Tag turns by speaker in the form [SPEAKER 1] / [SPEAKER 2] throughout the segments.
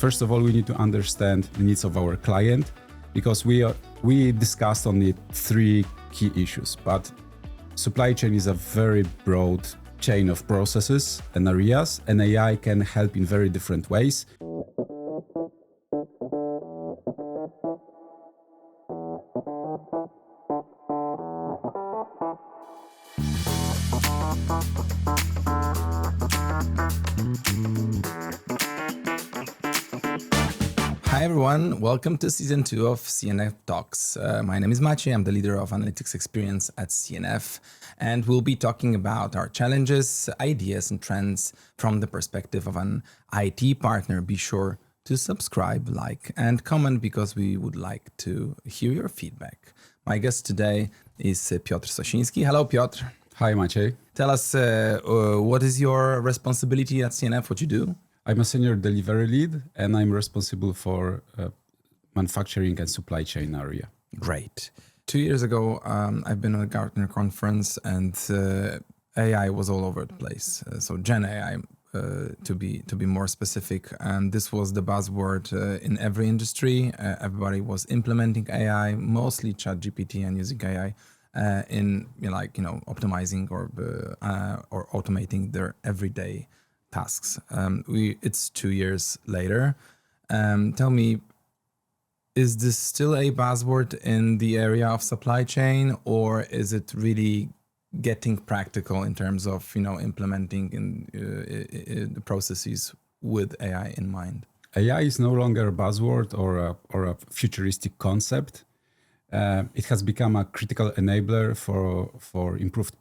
[SPEAKER 1] First of all, we need to understand the needs of our client, because we discussed only three key issues, but supply chain is a very broad chain of processes and areas, and AI can help in very different ways.
[SPEAKER 2] Hi everyone, welcome to season 2 of C&F Talks. My name is Maciej, I'm the leader of analytics experience at C&F, and we'll be talking about our challenges, ideas and trends from the perspective of an IT partner. Be sure to subscribe, like and comment because we would like to hear your feedback. My guest today is Piotr Sosiński. Hello Piotr.
[SPEAKER 1] Hi Maciej.
[SPEAKER 2] Tell us what is your responsibility at C&F, what you do?
[SPEAKER 1] I'm a senior delivery lead, and I'm responsible for manufacturing and supply chain area.
[SPEAKER 2] Great. 2 years ago, I've been at a Gartner conference, and AI was all over the place. So Gen AI, to be more specific, and this was the buzzword in every industry. Everybody was implementing AI, mostly ChatGPT, and using AI in optimizing or automating their everyday tasks. It's 2 years later. Tell me, is this still a buzzword in the area of supply chain, or is it really getting practical in terms of implementing in the processes with AI in mind?
[SPEAKER 1] AI is no longer a buzzword or a futuristic concept. It has become a critical enabler for improved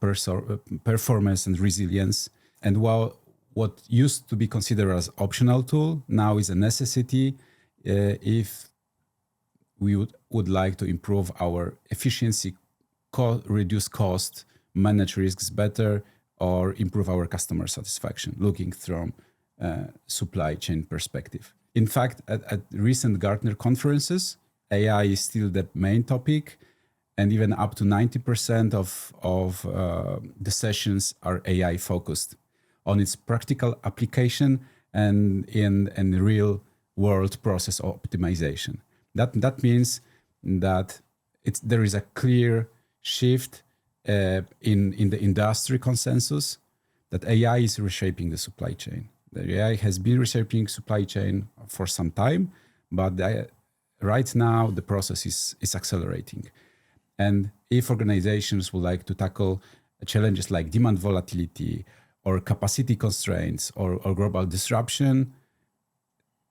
[SPEAKER 1] performance and resilience. And while what used to be considered as optional tool now is a necessity if we would like to improve our efficiency, reduce cost, manage risks better, or improve our customer satisfaction, looking from supply chain perspective. In fact, at recent Gartner conferences, AI is still the main topic, and even up to 90% of the sessions are AI focused on its practical application and in real world process optimization. That means that there is a clear shift in the industry consensus that AI is reshaping the supply chain. The AI has been reshaping supply chain for some time, but right now the process is accelerating. And if organizations would like to tackle challenges like demand volatility or capacity constraints or global disruption,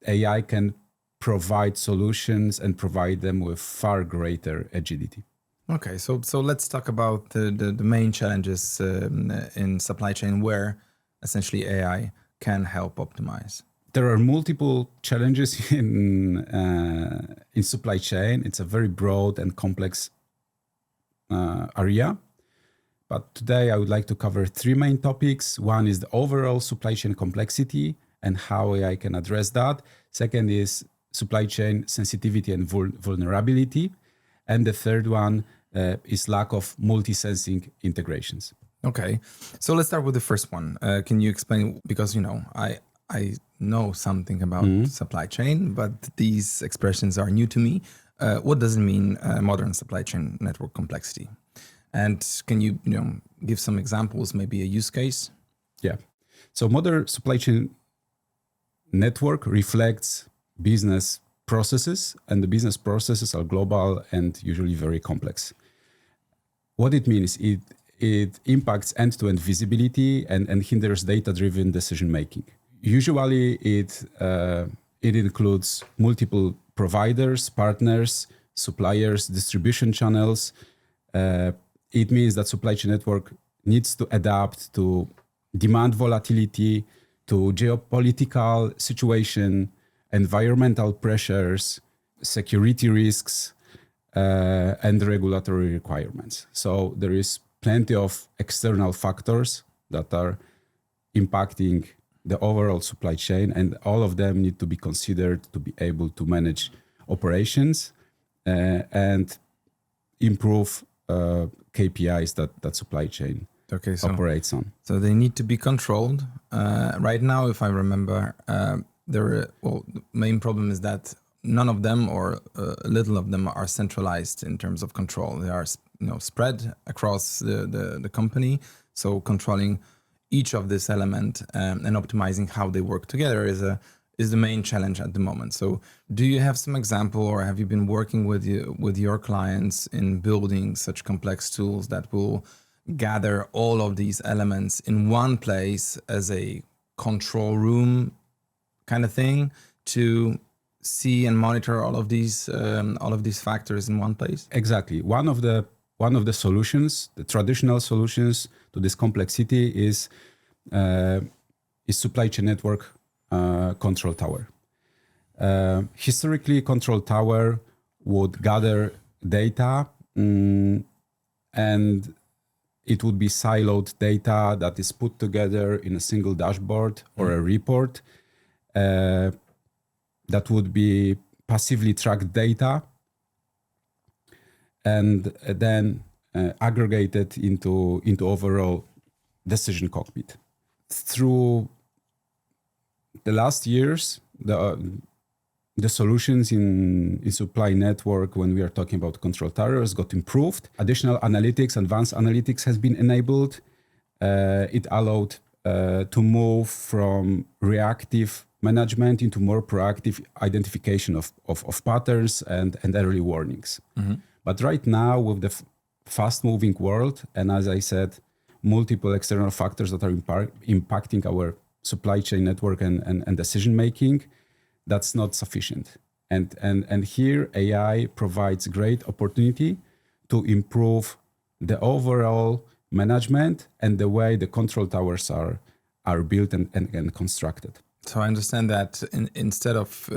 [SPEAKER 1] AI can provide solutions and provide them with far greater agility.
[SPEAKER 2] Okay, so let's talk about the main challenges in supply chain where essentially AI can help optimize.
[SPEAKER 1] There are multiple challenges in supply chain. It's a very broad and complex area. But today I would like to cover three main topics. One is the overall supply chain complexity and how AI can address that. Second is supply chain sensitivity and vulnerability. And the third one is lack of multisensing integrations.
[SPEAKER 2] Okay, so let's start with the first one. Can you explain, because I know something about supply chain, but these expressions are new to me. What does it mean, modern supply chain network complexity? And can you give some examples, maybe a use case?
[SPEAKER 1] Yeah. So modern supply chain network reflects business processes, and the business processes are global and usually very complex. What it means, it impacts end-to-end visibility and hinders data-driven decision-making. Usually it includes multiple providers, partners, suppliers, distribution channels. It means that supply chain network needs to adapt to demand volatility, to geopolitical situation, environmental pressures, security risks, and regulatory requirements. So there is plenty of external factors that are impacting the overall supply chain, and all of them need to be considered to be able to manage operations and improve KPIs that supply chain operates on.
[SPEAKER 2] So they need to be controlled. Right now, if I remember, the main problem is that none of them or little of them are centralized in terms of control. They are spread across the company. So controlling each of this element and optimizing how they work together is the main challenge at the moment. So do you have some example, or have you been working with your clients in building such complex tools that will gather all of these elements in one place as a control room kind of thing to see and monitor all of these factors in one place?
[SPEAKER 1] Exactly. One of the solutions, the traditional solutions to this complexity is supply chain network control tower. Historically, control tower would gather data and it would be siloed data that is put together in a single dashboard or a report that would be passively tracked data and then aggregated into overall decision cockpit. Through the last years, the solutions in supply network, when we are talking about control towers, got improved. Additional analytics, advanced analytics has been enabled. It allowed to move from reactive management into more proactive identification of patterns and early warnings. Mm-hmm. But right now, with the fast-moving world, and as I said, multiple external factors that are impacting our supply chain network and decision-making, that's not sufficient. And here, AI provides great opportunity to improve the overall management and the way the control towers are built and constructed.
[SPEAKER 2] So I understand that instead of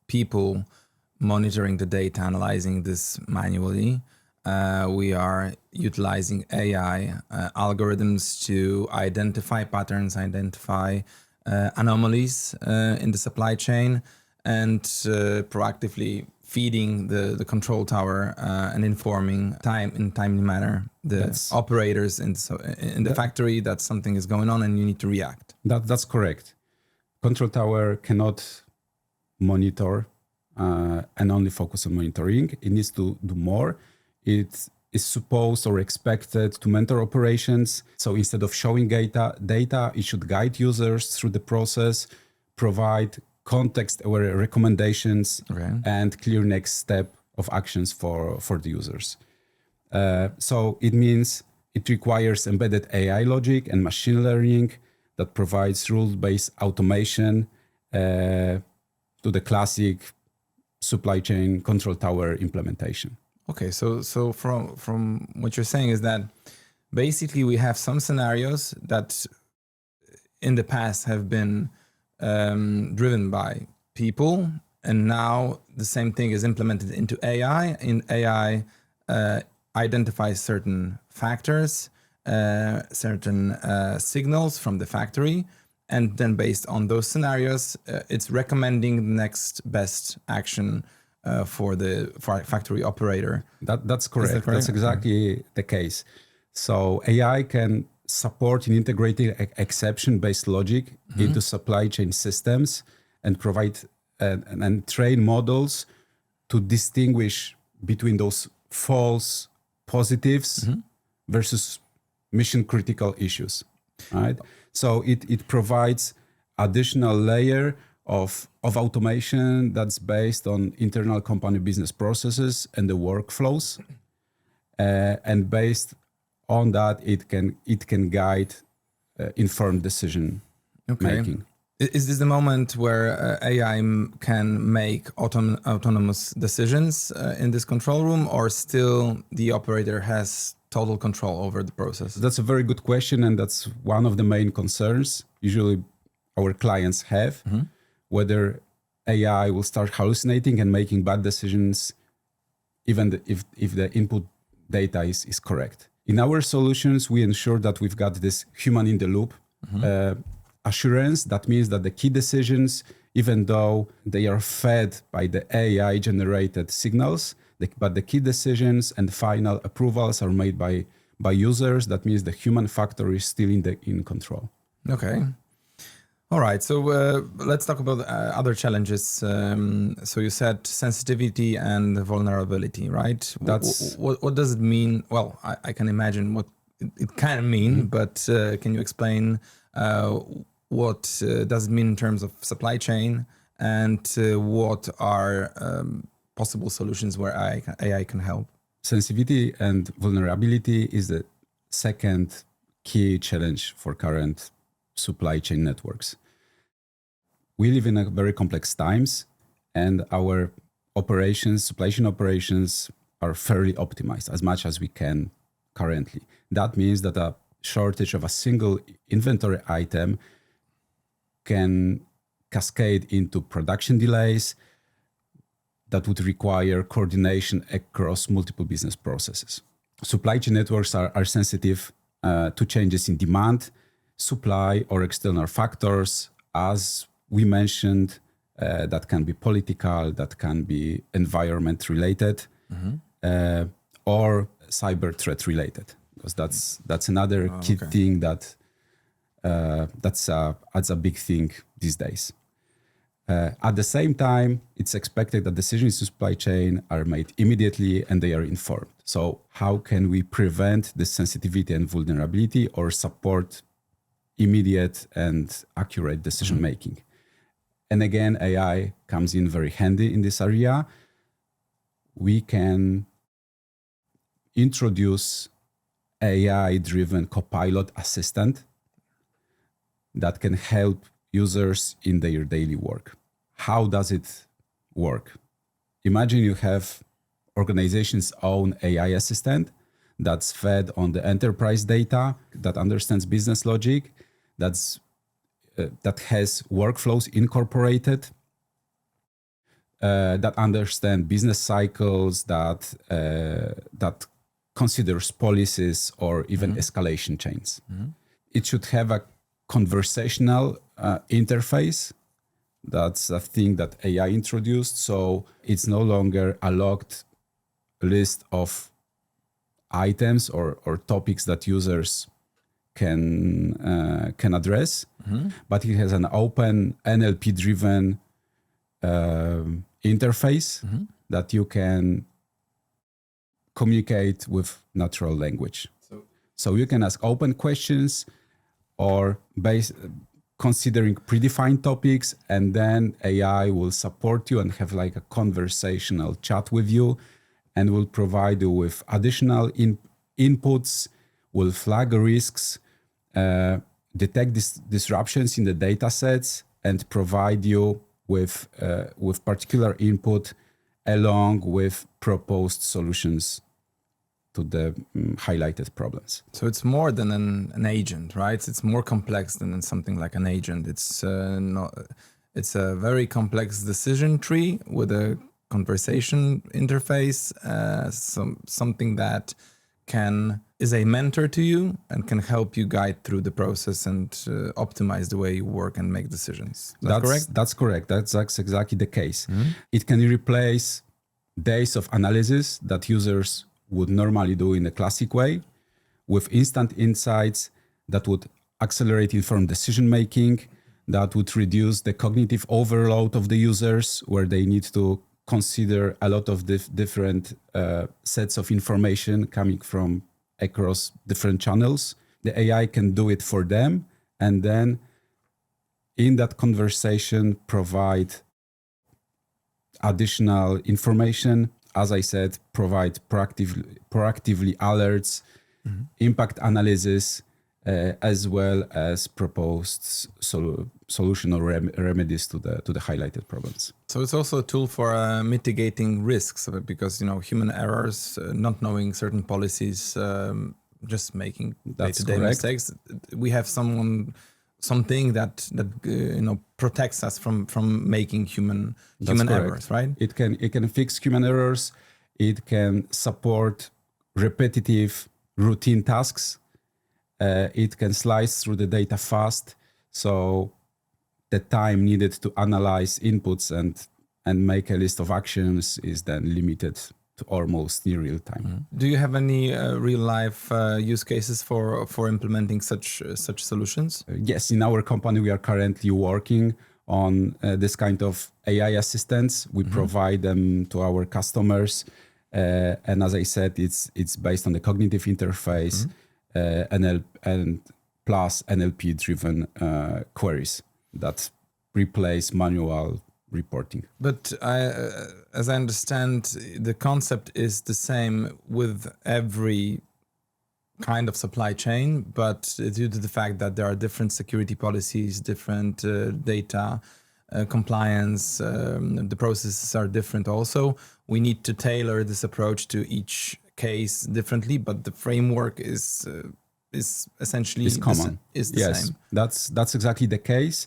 [SPEAKER 2] people monitoring the data, analyzing this manually, we are utilizing AI algorithms to identify patterns, identify anomalies in the supply chain, and proactively feeding the control tower and informing in timely manner the operators in the factory that something is going on and you need to react.
[SPEAKER 1] That's correct. Control tower cannot monitor and only focus on monitoring. It needs to do more. It is supposed or expected to mentor operations. So instead of showing data, it should guide users through the process, provide context-aware recommendations, and clear next step of actions for the users. So it means it requires embedded AI logic and machine learning that provides rule-based automation to the classic supply chain control tower implementation.
[SPEAKER 2] Okay, so from what you're saying is that basically we have some scenarios that in the past have been driven by people, and now the same thing is implemented into AI. And AI identifies certain factors, certain signals from the factory, and then based on those scenarios, it's recommending the next best action for the factory operator.
[SPEAKER 1] That's correct. That's exactly the case. So AI can support in integrating exception-based logic into supply chain systems and provide and train models to distinguish between those false positives versus mission-critical issues, right? So it provides additional layer of automation that's based on internal company business processes and the workflows, and based on that, it can guide informed decision making.
[SPEAKER 2] Is this the moment where AI can make autonomous decisions in this control room, or still the operator has total control over the process?
[SPEAKER 1] That's a very good question, and that's one of the main concerns usually our clients have, whether AI will start hallucinating and making bad decisions even if the input data is correct. In our solutions, we ensure that we've got this human in the loop assurance. That means that the key decisions, even though they are fed by the AI generated signals, but the key decisions and final approvals are made by users. That means the human factor is still in control.
[SPEAKER 2] Okay. All right, so let's talk about other challenges. So you said sensitivity and vulnerability, right?
[SPEAKER 1] That's
[SPEAKER 2] What does it mean? Well, I can imagine what it can mean, but can you explain what does it mean in terms of supply chain, and what are possible solutions where AI can help?
[SPEAKER 1] sensitivity and vulnerability is the second key challenge for current supply chain networks. We live in a very complex times, and our operations, supply chain operations, are fairly optimized as much as we can currently. That means that a shortage of a single inventory item can cascade into production delays that would require coordination across multiple business processes. Supply chain networks are sensitive to changes in demand, supply, or external factors. As we mentioned, that can be political, that can be environment related, or cyber threat related, because that's another key thing that that's a big thing these days. At the same time, it's expected that decisions in supply chain are made immediately and they are informed. So how can we prevent this sensitivity and vulnerability, or support immediate and accurate decision making? And again, AI comes in very handy in this area. We can introduce AI-driven copilot assistant that can help users in their daily work. How does it work? Imagine you have organization's own AI assistant that's fed on the enterprise data, that understands business logic, that has workflows incorporated, that understand business cycles, that considers policies or even escalation chains. It should have a conversational interface. That's a thing that AI introduced. So it's no longer a locked list of items or topics that users can address, but it has an open NLP-driven interface that you can communicate with natural language. So you can ask open questions or considering predefined topics, and then AI will support you and have like a conversational chat with you, and will provide you with additional inputs, will flag risks, detect disruptions in the data sets, and provide you with particular input along with proposed solutions to the highlighted problems.
[SPEAKER 2] So it's more than an agent, right? It's more complex than something like an agent. It's a very complex decision tree with a conversation interface, something that is a mentor to you and can help you guide through the process and optimize the way you work and make decisions. That's correct?
[SPEAKER 1] That's correct. That's exactly the case. It can replace days of analysis that users would normally do in a classic way, with instant insights that would accelerate informed decision making, that would reduce the cognitive overload of the users, where they need to consider a lot of different sets of information coming from across different channels. The AI can do it for them, and then in that conversation provide additional information. As I said, provide proactively alerts, impact analysis, as well as proposed solution or remedies to the highlighted problems.
[SPEAKER 2] So it's also a tool for mitigating risks, because human errors, not knowing certain policies, just making day-to-day mistakes. We have something that protects us from making human errors, right?
[SPEAKER 1] It can fix human errors. It can support repetitive routine tasks. It can slice through the data fast, so the time needed to analyze inputs and make a list of actions is then limited to almost near real time.
[SPEAKER 2] Do you have any real life use cases for implementing such solutions?
[SPEAKER 1] Yes, in our company, we are currently working on this kind of AI assistants. We provide them to our customers. And as I said, it's based on the cognitive interface, and plus NLP-driven queries that replace manual reporting.
[SPEAKER 2] But as I understand, the concept is the same with every kind of supply chain, but due to the fact that there are different security policies, different data compliance, the processes are different also. We need to tailor this approach to each case differently, but the framework is essentially
[SPEAKER 1] common.
[SPEAKER 2] Is the same.
[SPEAKER 1] That's exactly the case.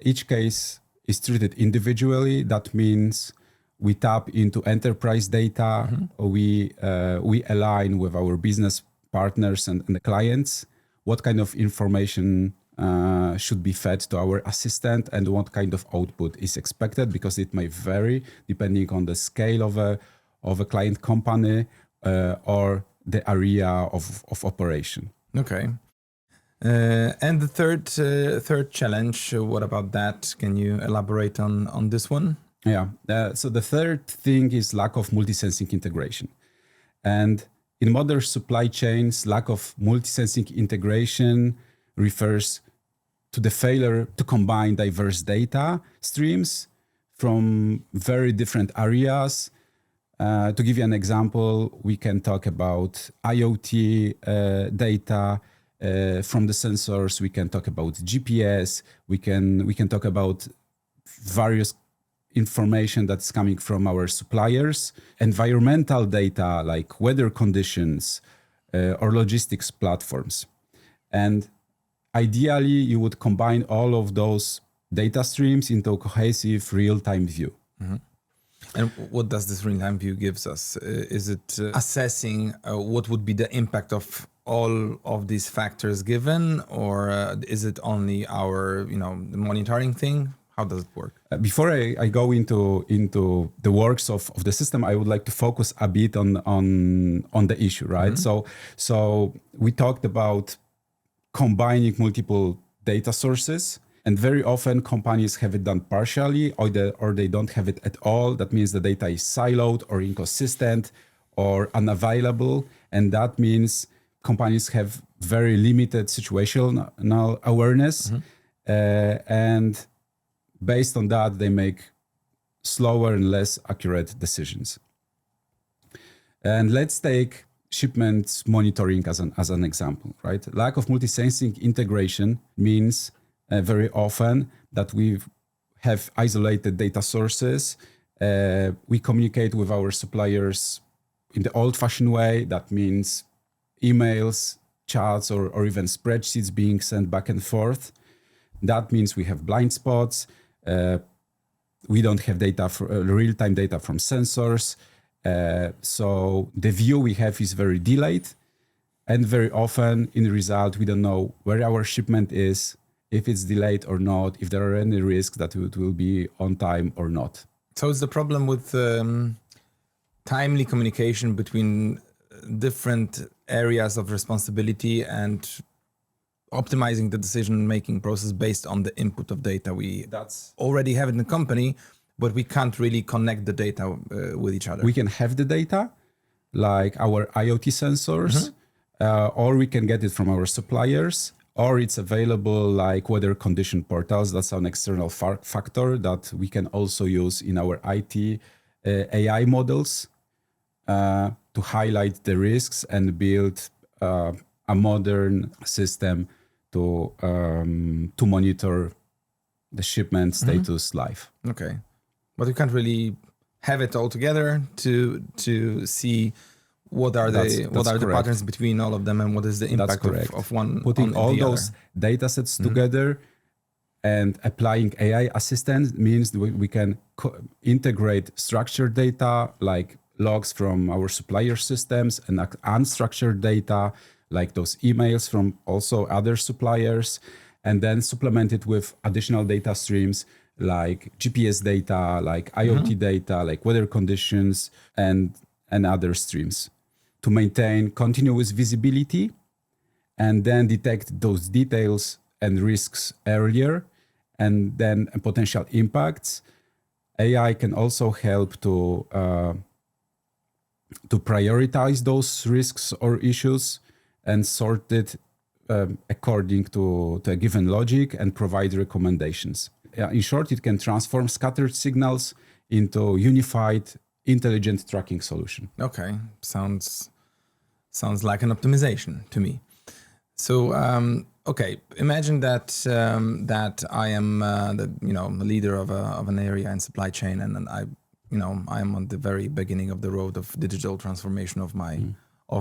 [SPEAKER 1] Each case is treated individually. That means we tap into enterprise data. We align with our business partners and the clients what kind of information should be fed to our assistant and what kind of output is expected, because it may vary depending on the scale of a client company or the area of operation.
[SPEAKER 2] Okay. And the third challenge, what about that? Can you elaborate on this one?
[SPEAKER 1] Yeah. So the third thing is lack of multisensing integration. And in modern supply chains, lack of multisensing integration refers to the failure to combine diverse data streams from very different areas. To give you an example, we can talk about IoT data from the sensors. We can talk about GPS. We can talk about various information that's coming from our suppliers, environmental data like weather conditions or logistics platforms. And ideally, you would combine all of those data streams into a cohesive real-time view.
[SPEAKER 2] Mm-hmm. And what does this real-time view gives us? Is it assessing what would be the impact of all of these factors given, or is it only our, the monitoring thing? How does it work?
[SPEAKER 1] Before I go into the works of the system, I would like to focus a bit on the issue, right? Mm-hmm. So we talked about combining multiple data sources, and very often companies have it done partially, or they don't have it at all. That means the data is siloed or inconsistent or unavailable, and that means companies have very limited situational awareness, and based on that, they make slower and less accurate decisions. And let's take shipment monitoring as an example, right? Lack of multisensing integration means very often that we have isolated data sources. We communicate with our suppliers in the old-fashioned way. That means emails, chats, or even spreadsheets being sent back and forth. That means we have blind spots. We don't have data for real-time data from sensors. So the view we have is very delayed. And very often, in the result, we don't know where our shipment is, if it's delayed or not, if there are any risks that it will be on time or not.
[SPEAKER 2] So it's the problem with timely communication between different areas of responsibility and optimizing the decision-making process based on the input of data we already have in the company, but we can't really connect the data with each other.
[SPEAKER 1] We can have the data, like our IoT sensors, or we can get it from our suppliers, or it's available like weather condition portals. That's an external factor that we can also use in our IT AI models to highlight the risks and build a modern system to monitor the shipment status live.
[SPEAKER 2] Okay, but you can't really have it all together to see what are the patterns between all of them and what is the impact of one.
[SPEAKER 1] Putting all those data sets together and applying AI assistant means we can integrate structured data like logs from our supplier systems and unstructured data like those emails from also other suppliers, and then supplement it with additional data streams like GPS data, like IoT data, like weather conditions, and and other streams to maintain continuous visibility and then detect those details and risks earlier and then potential impacts. AI can also help to prioritize those risks or issues and sort it according to a given logic and provide recommendations. In short, it can transform scattered signals into unified, intelligent tracking solution.
[SPEAKER 2] Okay, sounds like an optimization to me. So, okay, imagine that that I am the leader of an area in supply chain, and then I am on the very beginning of the road of digital transformation of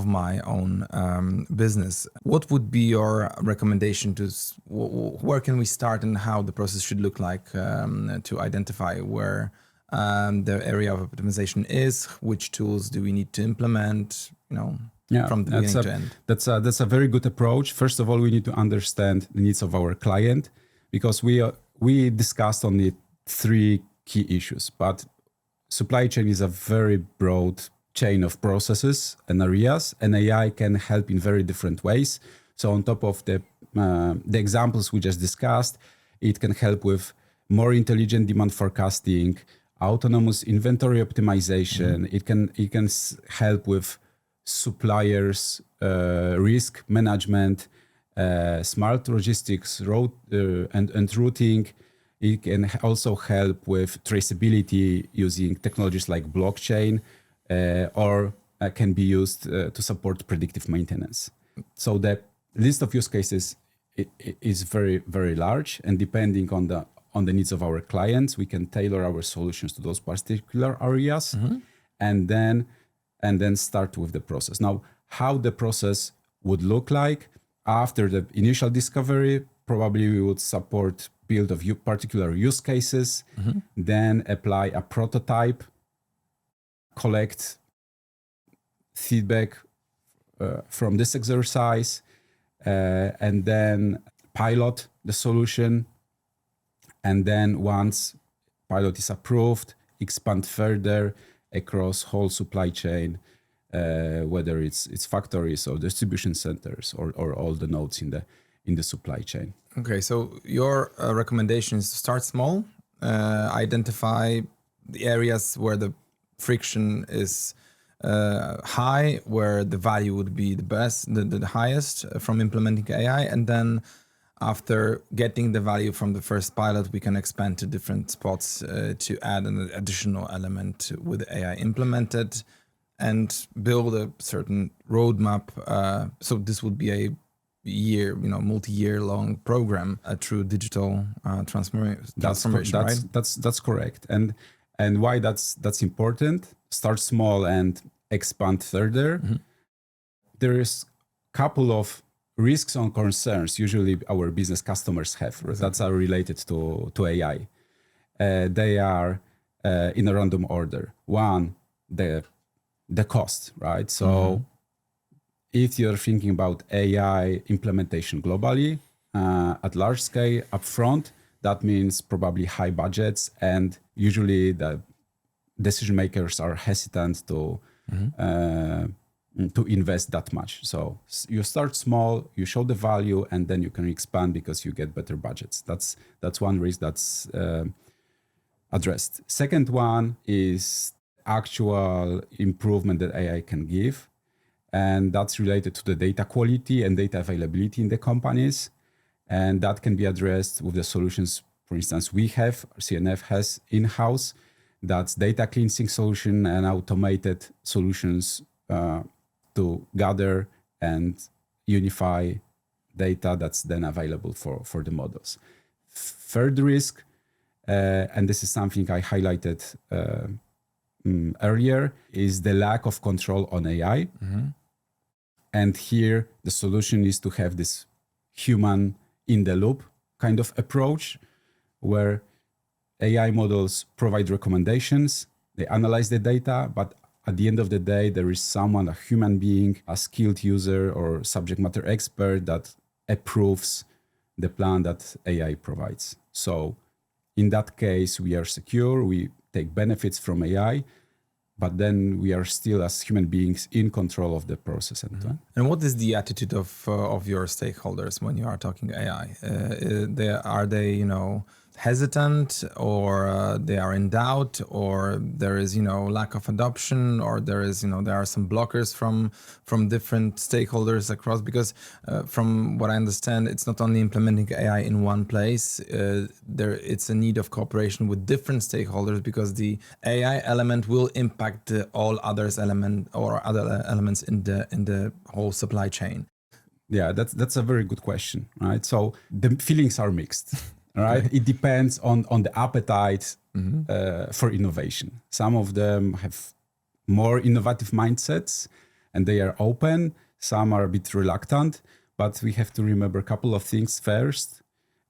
[SPEAKER 2] my own business. What would be your recommendation to where can we start and how the process should look like to identify where the area of optimization is? Which tools do we need to implement? From the beginning to end.
[SPEAKER 1] That's a very good approach. First of all, we need to understand the needs of our client because we discussed only 3 key issues, but supply chain is a very broad chain of processes and areas, and AI can help in very different ways. So on top of the examples we just discussed, it can help with more intelligent demand forecasting, autonomous inventory optimization. It can help with suppliers risk management, smart logistics, road and routing. It can also help with traceability using technologies like blockchain, or can be used to support predictive maintenance. So the list of use cases is very, very large, and depending on the needs of our clients, we can tailor our solutions to those particular areas, and then start with the process. Now, how the process would look like after the initial discovery, probably we would support build of particular use cases, then apply a prototype, collect feedback from this exercise, and then pilot the solution. And then once pilot is approved, expand further across whole supply chain, whether it's factories or distribution centers or all the nodes in the supply chain.
[SPEAKER 2] Okay, so your recommendation is to start small, identify the areas where the friction is high, where the value would be the highest from implementing AI, and then after getting the value from the first pilot, we can expand to different spots to add an additional element with AI implemented and build a certain roadmap. So this would be a multi-year long program, a true digital transformation, right?
[SPEAKER 1] That's correct. And why that's important? Start small and expand further. There is a couple of risks and concerns usually our business customers have that are related to AI. They are in a random order. One, the cost, right? So if you're thinking about AI implementation globally at large scale upfront, that means probably high budgets, and usually the decision makers are hesitant to invest that much. So you start small, you show the value, and then you can expand because you get better budgets. That's one risk that's addressed. Second one is actual improvement that AI can give, and that's related to the data quality and data availability in the companies, and that can be addressed with the solutions. For instance, we have C&F has in-house that's data cleansing solution and automated solutions to gather and unify data that's then available for the models. Third risk, and this is something I highlighted earlier, is the lack of control on AI. And here the solution is to have this human in the loop kind of approach where AI models provide recommendations, they analyze the data, but at the end of the day, there is someone, a human being, a skilled user or subject matter expert that approves the plan that AI provides. So in that case, we are secure, we take benefits from AI, but then we are still as human beings in control of the process end to end.
[SPEAKER 2] And what is the attitude of your stakeholders when you are talking AI? Are they hesitant, or they are in doubt, or there is lack of adoption, or there are some blockers from different stakeholders across? Because from what I understand, it's not only implementing AI in one place. It's a need of cooperation with different stakeholders, because the AI element will impact all others element or other elements in the whole supply chain.
[SPEAKER 1] Yeah, that's a very good question, right? So the feelings are mixed. Right, it depends on the appetite for innovation. Some of them have more innovative mindsets and they are open. Some are a bit reluctant, but we have to remember a couple of things. First,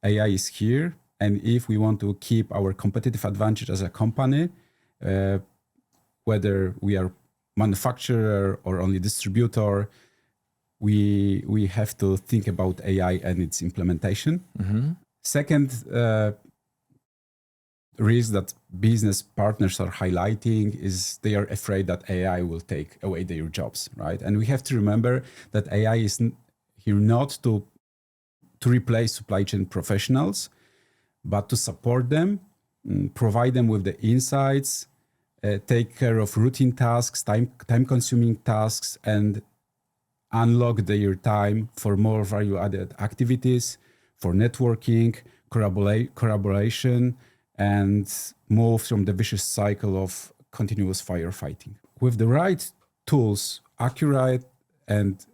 [SPEAKER 1] AI is here, and if we want to keep our competitive advantage as a company, whether we are manufacturer or only distributor, we have to think about AI and its implementation. Second risk that business partners are highlighting is they are afraid that AI will take away their jobs, right? And we have to remember that AI is here not to replace supply chain professionals, but to support them, provide them with the insights, take care of routine tasks, time-consuming tasks, and unlock their time for more value-added activities, for networking, collaboration, and move from the vicious cycle of continuous firefighting. With the right tools, accurate and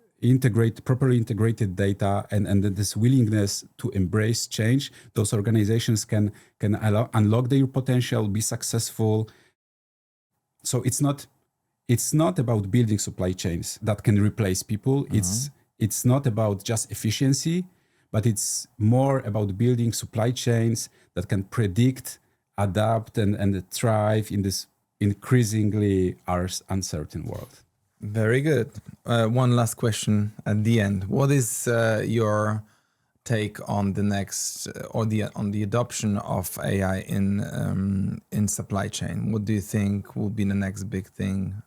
[SPEAKER 1] properly integrated data, and this willingness to embrace change, those organizations can unlock their potential, be successful. So it's not about building supply chains that can replace people. It's not about just efficiency, but it's more about building supply chains that can predict, adapt, and thrive in this increasingly uncertain world.
[SPEAKER 2] Very good. One last question at the end. What is your take on the next on the adoption of AI in supply chain? What do you think will be the next big thing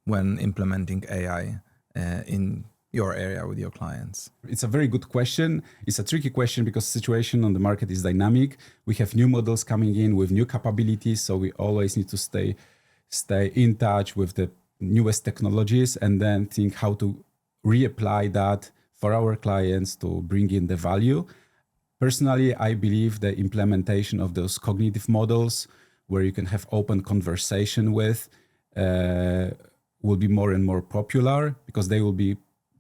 [SPEAKER 2] when implementing AI in your area with your clients?
[SPEAKER 1] It's a very good question. It's a tricky question because the situation on the market is dynamic. We have new models coming in with new capabilities, so we always need to stay in touch with the newest technologies and then think how to reapply that for our clients to bring in the value. Personally, I believe the implementation of those cognitive models where you can have open conversation with will be more and more popular because they will be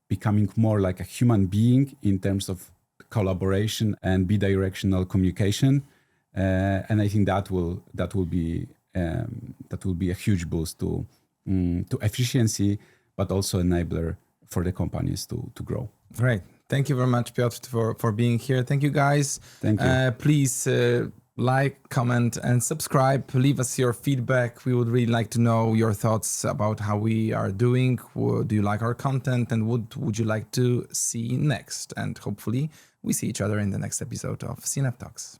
[SPEAKER 1] becoming more like a human being in terms of collaboration and bidirectional communication. And I think that will be a huge boost to efficiency, but also enabler for the companies to grow.
[SPEAKER 2] Great. Thank you very much, Piotr, for being here. Thank you, guys.
[SPEAKER 1] Thank you.
[SPEAKER 2] Please like, comment, and subscribe. Leave us your feedback. We would really like to know your thoughts about how we are doing. Do you like our content, and what would you like to see next? And hopefully we see each other in the next episode of C&F Talks.